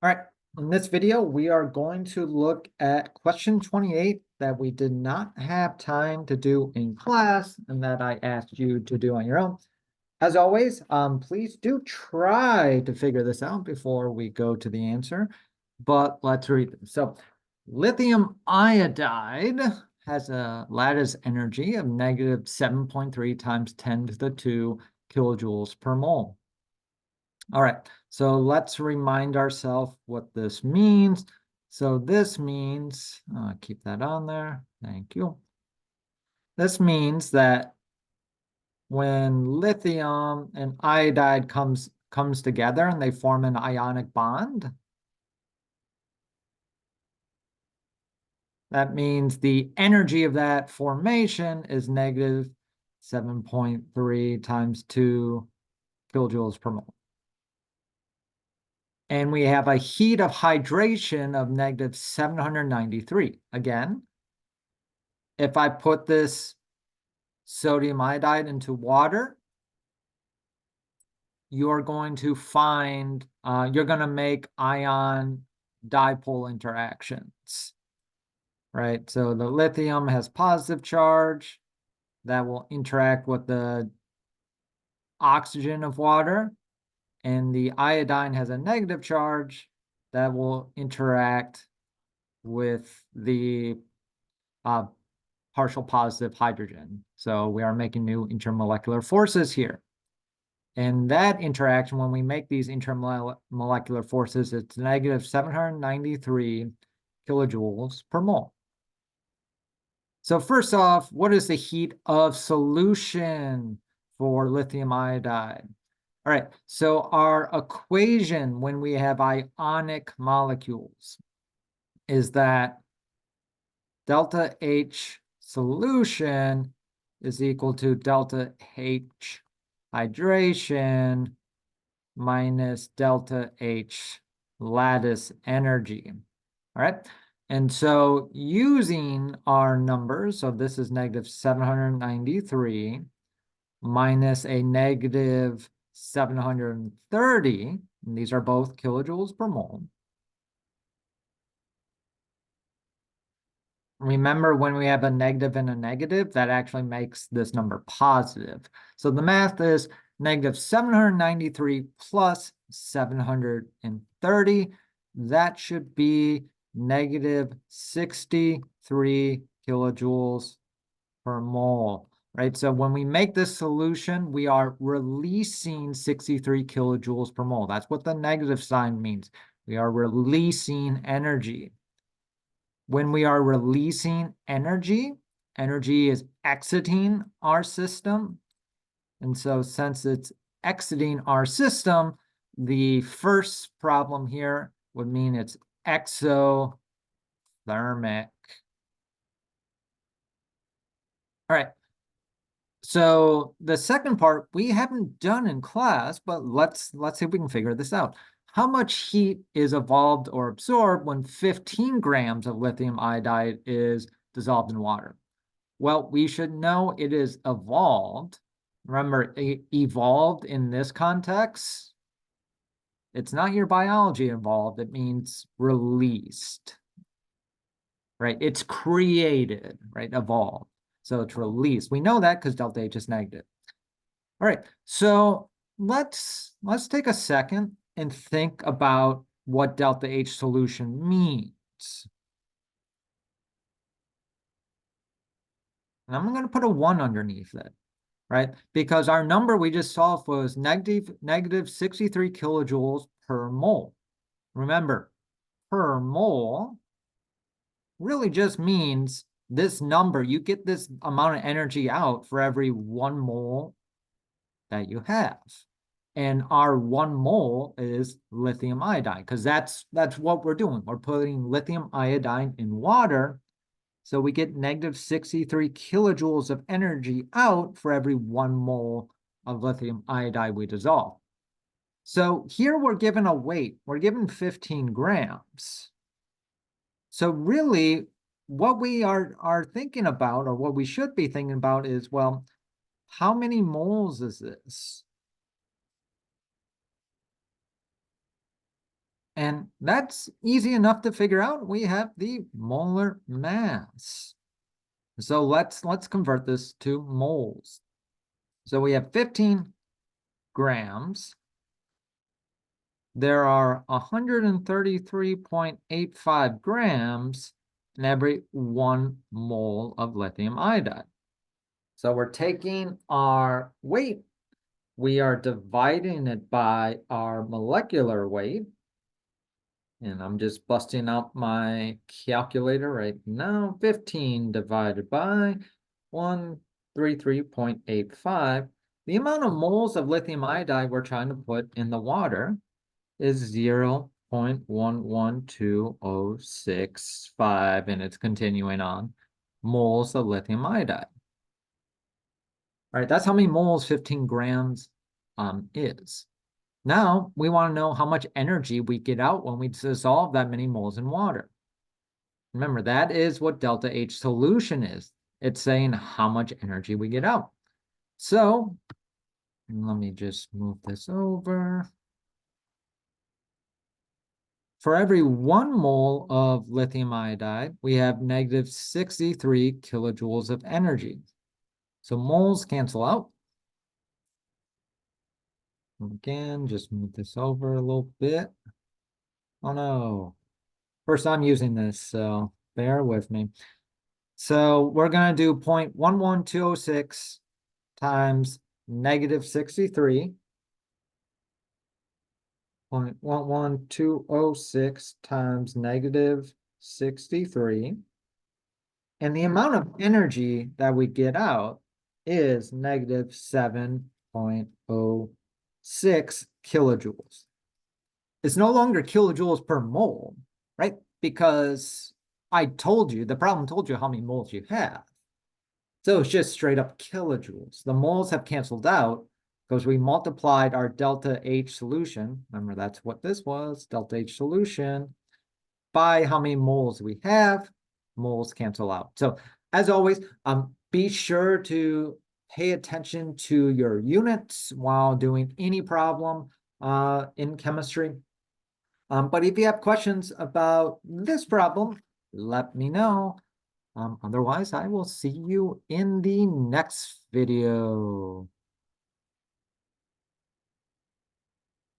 All right, in this video, we are going to look at question 28 that we did not have time to do in class and that I asked you to do on your own. As always, please do try to figure this out before we go to the answer, but let's read them. So lithium iodide has a lattice energy of negative 7.3 times 10 to the 2 kilojoules per mole. All right, so let's remind ourselves what this means. So this means, keep that on there. Thank you. This means that when lithium and iodide comes together and they form an ionic bond, that means the energy of that formation is negative 7.3 times 2 kilojoules per mole. And we have a heat of hydration of negative 793. Again, if I put this sodium iodide into water, you're going to find, you're going to make ion dipole interactions, right? So the lithium has positive charge that will interact with the oxygen of water, and the iodine has a negative charge that will interact with the partial positive hydrogen. So we are making new intermolecular forces here. And that interaction, when we make these intermolecular forces, it's negative 793 kilojoules per mole. So first off, what is the heat of solution for lithium iodide? All right, so our equation when we have ionic molecules is that delta H solution is equal to delta H hydration minus delta H lattice energy. All right. And so using our numbers, so this is negative 793 minus a negative 730, and these are both kilojoules per mole. Remember, when we have a negative and a negative, that actually makes this number positive. So the math is negative 793 plus 730. That should be negative 63 kilojoules per mole, right? So when we make this solution, we are releasing 63 kilojoules per mole. That's what the negative sign means. We are releasing energy. When we are releasing energy, energy is exiting our system. And so since it's exiting our system, the first problem here would mean it's exothermic. All right. So the second part we haven't done in class, but let's see if we can figure this out. How much heat is evolved or absorbed when 15 grams of lithium iodide is dissolved in water? Well, we should know it is evolved. Remember, evolved in this context, it's not your biology involved. It means released, right? It's created, right? Evolved. So it's released. We know that because delta H is negative. All right, so let's take a second and think about what delta H solution means. And I'm going to put a 1 underneath it, right? Because our number we just solved was negative 63 kilojoules per mole. Remember, per mole really just means this number, you get this amount of energy out for every 1 mole that you have. And our 1 mole is lithium iodide, because that's what we're doing. We're putting lithium iodide in water, so we get negative 63 kilojoules of energy out for every 1 mole of lithium iodide we dissolve. So here we're given a weight. We're given 15 grams. So really, what we are thinking about, or what we should be thinking about is, well, how many moles is this? And And that's easy enough to figure out. We have the molar mass. So let's convert this to moles. So we have 15 grams. There are 133.85 grams in every 1 mole of lithium iodide. So we're taking our weight, we are dividing it by our molecular weight. And I'm just busting out my calculator right now. 15 divided by 133.85. The amount of moles of lithium iodide we're trying to put in the water is 0.112065, and it's continuing on, moles of lithium iodide. All right, that's how many moles 15 grams is. Now we want to know how much energy we get out when we dissolve that many moles in water. Remember, that is what delta H solution is. It's saying how much energy we get out. So let me just move this over. For every 1 mole of lithium iodide, we have negative 63 kilojoules of energy. So moles cancel out. Again, just move this over a little bit. Oh no. First time using this, so bear with me. So we're going to do 0.11206 times negative 63. 0.11206 times negative 63. And the amount of energy that we get out is negative 7.06 kilojoules. It's no longer kilojoules per mole, right? Because I told you, the problem told you how many moles you have. So it's just straight up kilojoules. The moles have canceled out because we multiplied our delta H solution. Remember, that's what this was, delta H solution, by how many moles we have. Moles cancel out. So as always, be sure to pay attention to your units while doing any problem in chemistry. But if you have questions about this problem, let me know. Otherwise, I will see you in the next video.